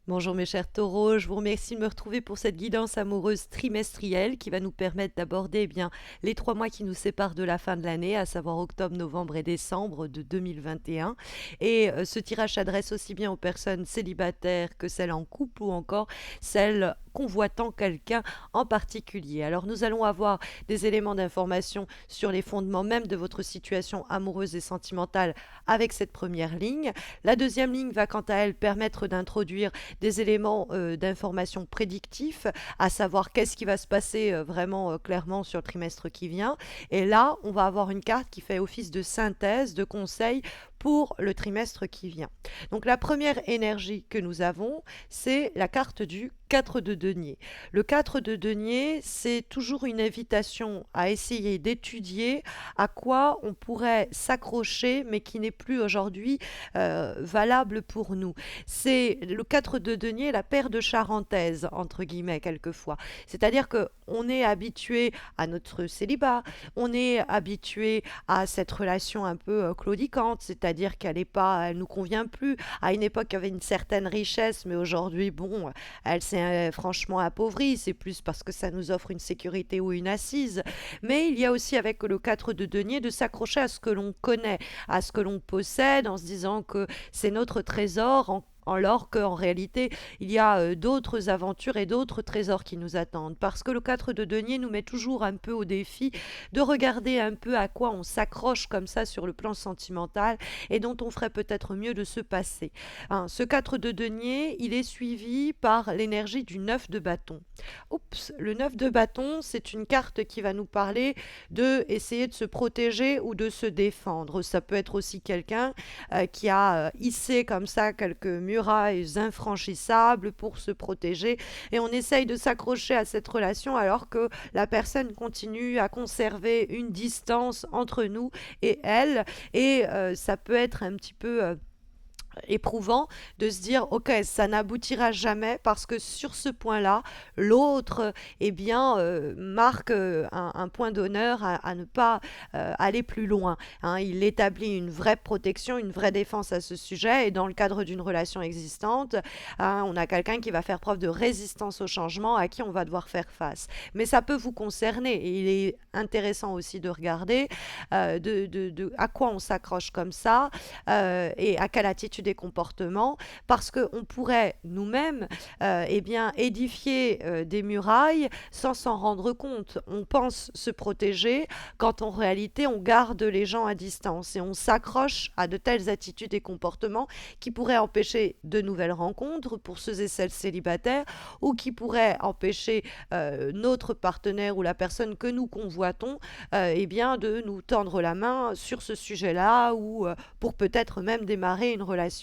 Bonjour mes chers taureaux, je vous remercie de me retrouver pour cette guidance amoureuse trimestrielle qui va nous permettre d'aborder les 3 mois qui nous séparent de la fin de l'année, à savoir octobre, novembre et décembre de 2021. Ce tirage s'adresse aussi bien aux personnes célibataires que celles en couple ou encore celles convoitant quelqu'un en particulier. Alors nous allons avoir des éléments d'information sur les fondements même de votre situation amoureuse et sentimentale avec cette première ligne. La deuxième ligne va quant à elle permettre d'introduire des éléments d'information prédictifs, à savoir qu'est-ce qui va se passer vraiment clairement sur le trimestre qui vient. Et là, on va avoir une carte qui fait office de synthèse, de conseil pour le trimestre qui vient. Donc la première énergie que nous avons, c'est la carte du 4 de denier. Le 4 de denier, c'est toujours une invitation à essayer d'étudier à quoi on pourrait s'accrocher, mais qui n'est plus aujourd'hui valable pour nous. C'est le 4 de denier, la paire de charentaises, entre guillemets, quelquefois. C'est-à-dire qu'on est habitué à notre célibat, on est habitué à cette relation un peu claudicante, c'est-à-dire qu'elle est pas, elle nous convient plus. À une époque, il y avait une certaine richesse, mais aujourd'hui, bon, elle s'est franchement appauvrie. C'est plus parce que ça nous offre une sécurité ou une assise. Mais il y a aussi avec le 4 de denier de s'accrocher à ce que l'on connaît, à ce que l'on possède, en se disant que c'est notre trésor, alors qu'en réalité, il y a d'autres aventures et d'autres trésors qui nous attendent. Parce que le 4 de denier nous met toujours un peu au défi de regarder un peu à quoi on s'accroche comme ça sur le plan sentimental et dont on ferait peut-être mieux de se passer. Hein, ce 4 de denier, il est suivi par l'énergie du 9 de bâton. Oups, le 9 de bâton, c'est une carte qui va nous parler de essayer de se protéger ou de se défendre. Ça peut être aussi quelqu'un qui a hissé comme ça quelques murailles infranchissables pour se protéger et on essaye de s'accrocher à cette relation alors que la personne continue à conserver une distance entre nous et elle et ça peut être un petit peu éprouvant de se dire ok, ça n'aboutira jamais parce que sur ce point-là l'autre marque un point d'honneur à ne pas aller plus loin, hein. Il établit une vraie protection, une vraie défense à ce sujet et dans le cadre d'une relation existante, hein, on a quelqu'un qui va faire preuve de résistance au changement à qui on va devoir faire face, mais ça peut vous concerner et il est intéressant aussi de regarder à quoi on s'accroche comme ça et à quelle attitude et comportement, parce qu'on pourrait nous-mêmes édifier des murailles sans s'en rendre compte. On pense se protéger quand en réalité on garde les gens à distance et on s'accroche à de telles attitudes et comportements qui pourraient empêcher de nouvelles rencontres pour ceux et celles célibataires ou qui pourraient empêcher notre partenaire ou la personne que nous convoitons de nous tendre la main sur ce sujet-là ou pour peut-être même démarrer une relation.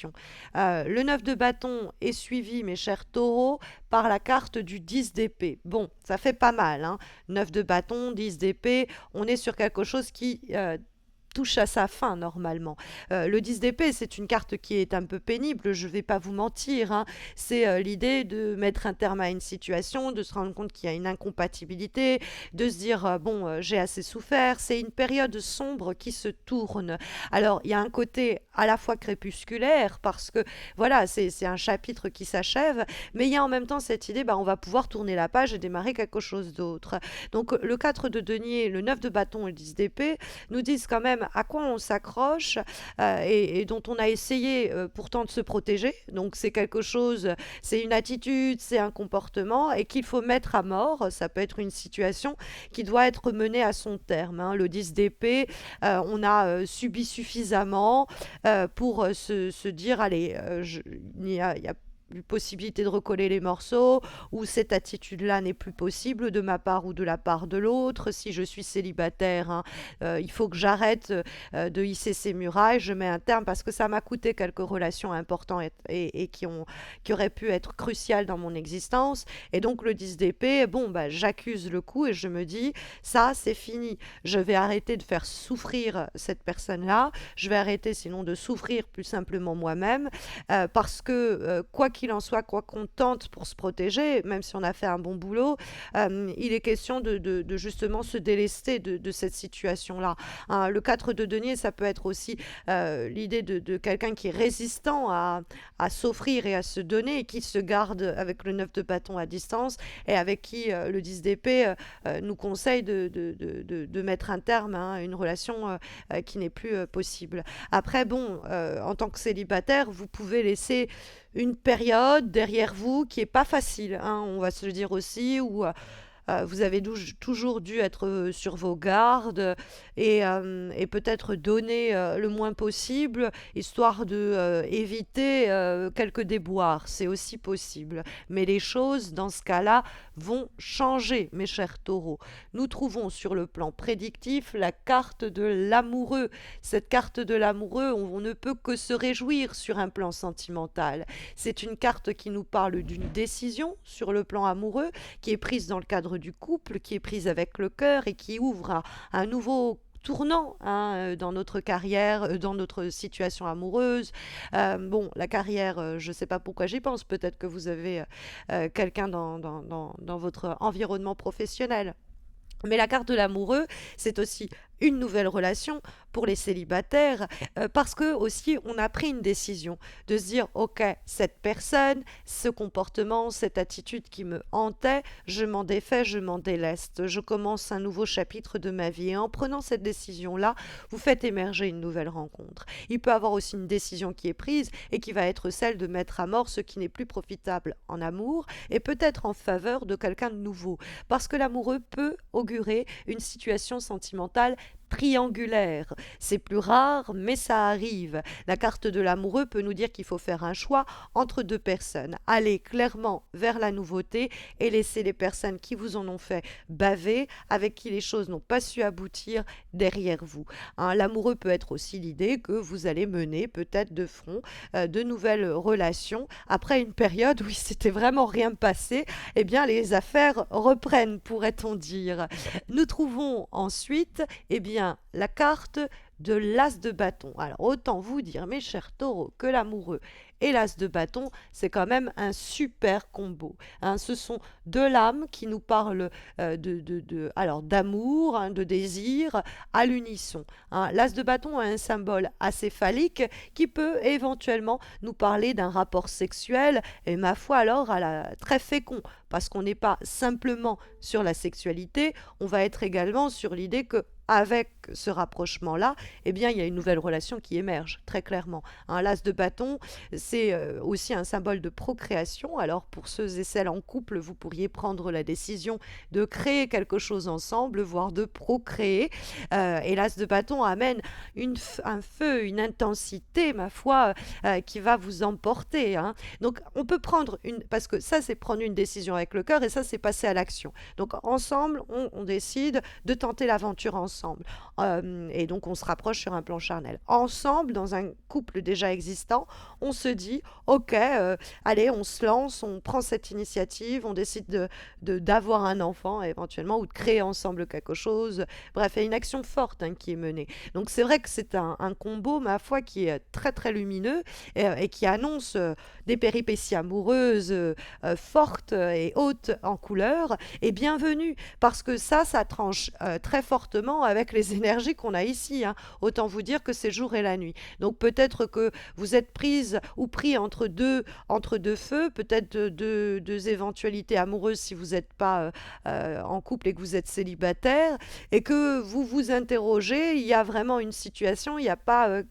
Le 9 de bâton est suivi, mes chers taureaux, par la carte du 10 d'épée. Bon, ça fait pas mal, hein. 9 de bâton, 10 d'épée, on est sur quelque chose qui touche à sa fin normalement. Le 10 d'épée, c'est une carte qui est un peu pénible, je ne vais pas vous mentir, hein. C'est l'idée de mettre un terme à une situation, de se rendre compte qu'il y a une incompatibilité, de se dire j'ai assez souffert. C'est une période sombre qui se tourne. Alors il y a un côté à la fois crépusculaire parce que voilà, c'est un chapitre qui s'achève, mais il y a en même temps cette idée on va pouvoir tourner la page et démarrer quelque chose d'autre. Donc le 4 de denier, le 9 de bâton et le 10 d'épée nous disent quand même à quoi on s'accroche et dont on a essayé pourtant de se protéger. Donc c'est quelque chose, c'est une attitude, c'est un comportement et qu'il faut mettre à mort. Ça peut être une situation qui doit être menée à son terme, hein. Le 10 d'épée, on a subi suffisamment pour se dire allez, il y a plus possibilité de recoller les morceaux, ou cette attitude-là n'est plus possible de ma part ou de la part de l'autre. Si je suis célibataire, hein, il faut que j'arrête de hisser ces murailles, je mets un terme parce que ça m'a coûté quelques relations importantes et qui auraient pu être cruciales dans mon existence. Et donc le 10 d'épée, j'accuse le coup et je me dis, ça c'est fini. Je vais arrêter de faire souffrir cette personne-là, je vais arrêter sinon de souffrir plus simplement moi-même, parce que quoi qu'il qu'il en soit, quoi qu'on tente pour se protéger, même si on a fait un bon boulot, il est question de justement se délester de cette situation-là. Hein, le 4 de denier, ça peut être aussi l'idée de quelqu'un qui est résistant à s'offrir et à se donner et qui se garde avec le 9 de bâton à distance et avec qui le 10 d'épée nous conseille de mettre un terme à une relation qui n'est plus possible. Après, bon, en tant que célibataire, vous pouvez laisser une période derrière vous qui est pas facile, hein, on va se le dire aussi, où vous avez toujours dû être sur vos gardes et peut-être donner le moins possible, histoire de éviter quelques déboires. C'est aussi possible. Mais les choses, dans ce cas-là, vont changer, mes chers taureaux. Nous trouvons sur le plan prédictif la carte de l'amoureux. Cette carte de l'amoureux, on ne peut que se réjouir sur un plan sentimental. C'est une carte qui nous parle d'une décision sur le plan amoureux, qui est prise dans le cadre du couple, qui est prise avec le cœur et qui ouvre à un nouveau tournant, hein, dans notre carrière, dans notre situation amoureuse. Bon, la carrière, je ne sais pas pourquoi j'y pense, peut-être que vous avez quelqu'un dans votre environnement professionnel. Mais la carte de l'amoureux, c'est aussi une nouvelle relation pour les célibataires, parce que aussi on a pris une décision de se dire, ok, cette personne, ce comportement, cette attitude qui me hantait, je m'en défais, je m'en déleste, je commence un nouveau chapitre de ma vie. Et en prenant cette décision-là, vous faites émerger une nouvelle rencontre. Il peut y avoir aussi une décision qui est prise et qui va être celle de mettre à mort ce qui n'est plus profitable en amour et peut-être en faveur de quelqu'un de nouveau, parce que l'amoureux peut augurer une situation sentimentale triangulaire. C'est plus rare, mais ça arrive. La carte de l'amoureux peut nous dire qu'il faut faire un choix entre deux personnes. Aller clairement vers la nouveauté et laisser les personnes qui vous en ont fait baver, avec qui les choses n'ont pas su aboutir, derrière vous. Hein, l'amoureux peut être aussi l'idée que vous allez mener peut-être de front de nouvelles relations. Après une période où il s'était vraiment rien passé, eh bien les affaires reprennent, pourrait-on dire. Nous trouvons ensuite, eh bien, la carte de l'as de bâton. Alors autant vous dire, mes chers taureaux, que l'amoureux et l'as de bâton, c'est quand même un super combo. Hein. Ce sont deux lames qui nous parlent alors d'amour, hein, de désir, à l'unisson. Hein. L'as de bâton a un symbole assez phallique qui peut éventuellement nous parler d'un rapport sexuel, et ma foi alors très fécond, parce qu'on n'est pas simplement sur la sexualité, on va être également sur l'idée que avec ce rapprochement-là, eh bien, il y a une nouvelle relation qui émerge, très clairement. Un l'as de bâton, c'est aussi un symbole de procréation. Alors, pour ceux et celles en couple, vous pourriez prendre la décision de créer quelque chose ensemble, voire de procréer. Et l'as de bâton amène un feu, une intensité, ma foi, qui va vous emporter. Hein. Donc, on peut prendre parce que ça, c'est prendre une décision avec le cœur, et ça, c'est passer à l'action. Donc, ensemble, on décide de tenter l'aventure ensemble. Et donc, on se rapproche sur un plan charnel. Ensemble, dans un couple déjà existant, on se dit, ok, allez, on se lance, on prend cette initiative, on décide d'avoir un enfant éventuellement, ou de créer ensemble quelque chose. Bref, il y a une action forte, hein, qui est menée. Donc, c'est vrai que c'est un combo, ma foi, qui est très, très lumineux et qui annonce des péripéties amoureuses fortes et hautes en couleur. Et bienvenue, parce que ça tranche très fortement avec les énergies qu'on a ici. Hein. Autant vous dire que c'est jour et la nuit. Donc peut-être que vous êtes prise ou pris entre deux feux, peut-être deux éventualités amoureuses si vous n'êtes pas en couple et que vous êtes célibataire, et que vous vous interrogez, il y a vraiment une situation, il n'y a pas...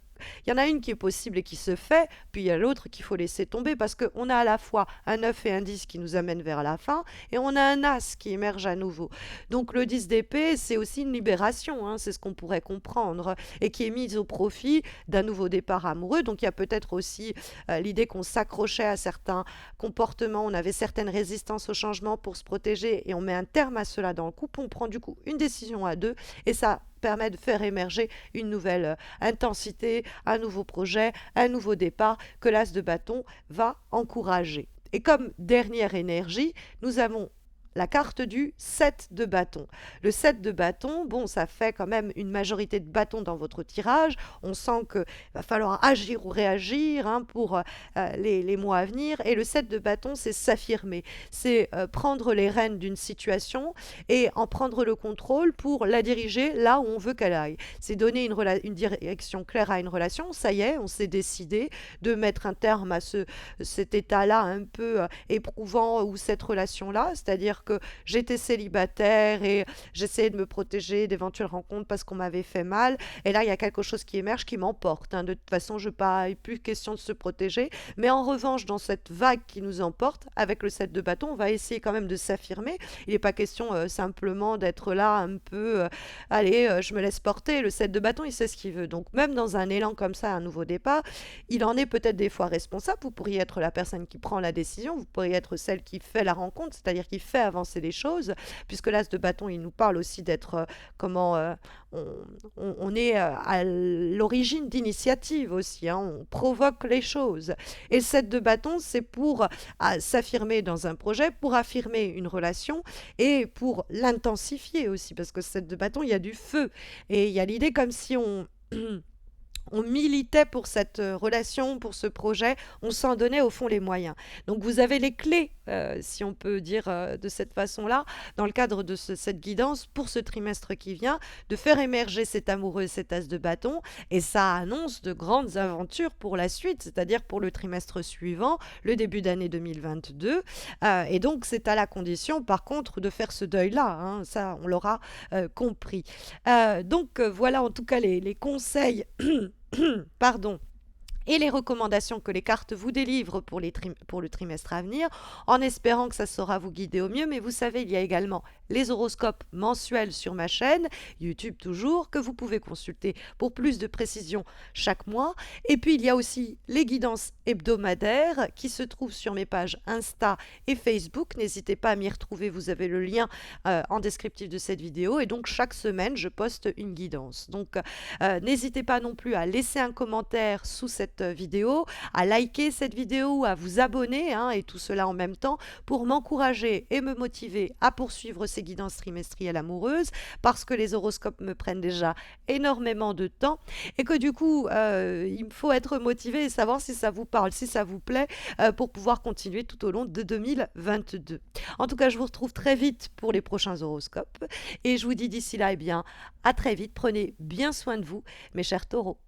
il y en a une qui est possible et qui se fait, puis il y a l'autre qu'il faut laisser tomber, parce qu'on a à la fois un 9 et un 10 qui nous amènent vers la fin, et on a un as qui émerge à nouveau. Donc le 10 d'épée, c'est aussi une libération, hein, c'est ce qu'on pourrait comprendre, et qui est mise au profit d'un nouveau départ amoureux. Donc il y a peut-être aussi l'idée qu'on s'accrochait à certains comportements, on avait certaines résistances au changement pour se protéger, et on met un terme à cela dans le couple, on prend du coup une décision à deux, et ça permet de faire émerger une nouvelle intensité, un nouveau projet, un nouveau départ que l'as de bâton va encourager. Et comme dernière énergie, nous avons la carte du 7 de bâton. Le 7 de bâton, bon, ça fait quand même une majorité de bâtons dans votre tirage. On sent qu'il va falloir agir ou réagir hein, pour les mois à venir. Et le 7 de bâton, c'est s'affirmer. C'est prendre les rênes d'une situation et en prendre le contrôle pour la diriger là où on veut qu'elle aille. C'est donner une direction claire à une relation. Ça y est, on s'est décidé de mettre un terme à cet état-là un peu éprouvant ou cette relation-là. C'est-à-dire que j'étais célibataire et j'essayais de me protéger d'éventuelles rencontres parce qu'on m'avait fait mal. Et là, il y a quelque chose qui émerge qui m'emporte. Hein. De toute façon, il n'est plus question de se protéger. Mais en revanche, dans cette vague qui nous emporte, avec le 7 de bâton, on va essayer quand même de s'affirmer. Il n'est pas question simplement d'être là un peu, allez, je me laisse porter. Le 7 de bâton, il sait ce qu'il veut. Donc même dans un élan comme ça, un nouveau départ, il en est peut-être des fois responsable. Vous pourriez être la personne qui prend la décision, vous pourriez être celle qui fait la rencontre, c'est-à-dire qui fait avancer les choses, puisque l'as de bâton, il nous parle aussi d'être comment on est à l'origine d'initiative aussi, hein, on provoque les choses. Et le 7 de bâton, c'est pour s'affirmer dans un projet, pour affirmer une relation et pour l'intensifier aussi, parce que 7 de bâton, il y a du feu. Et il y a l'idée comme si on... on militait pour cette relation, pour ce projet, on s'en donnait au fond les moyens. Donc vous avez les clés, si on peut dire de cette façon-là, dans le cadre de cette guidance pour ce trimestre qui vient, de faire émerger cet amoureux, cet as de bâton, et ça annonce de grandes aventures pour la suite, c'est-à-dire pour le trimestre suivant, le début d'année 2022. Et donc c'est à la condition, par contre, de faire ce deuil-là, hein, ça on l'aura compris. Voilà en tout cas les conseils pardon, et les recommandations que les cartes vous délivrent pour le trimestre à venir, en espérant que ça saura vous guider au mieux. Mais vous savez, il y a également les horoscopes mensuels sur ma chaîne, YouTube toujours, que vous pouvez consulter pour plus de précision chaque mois. Et puis, il y a aussi les guidances hebdomadaires qui se trouvent sur mes pages Insta et Facebook. N'hésitez pas à m'y retrouver, vous avez le lien en descriptif de cette vidéo. Et donc, chaque semaine, je poste une guidance. Donc, n'hésitez pas non plus à laisser un commentaire sous cette vidéo, à liker cette vidéo, à vous abonner, hein, et tout cela en même temps pour m'encourager et me motiver à poursuivre ces guidances trimestrielles amoureuses parce que les horoscopes me prennent déjà énormément de temps et que du coup, il me faut être motivé et savoir si ça vous parle, si ça vous plaît pour pouvoir continuer tout au long de 2022. En tout cas, je vous retrouve très vite pour les prochains horoscopes et je vous dis d'ici là, eh bien, à très vite. Prenez bien soin de vous, mes chers taureaux.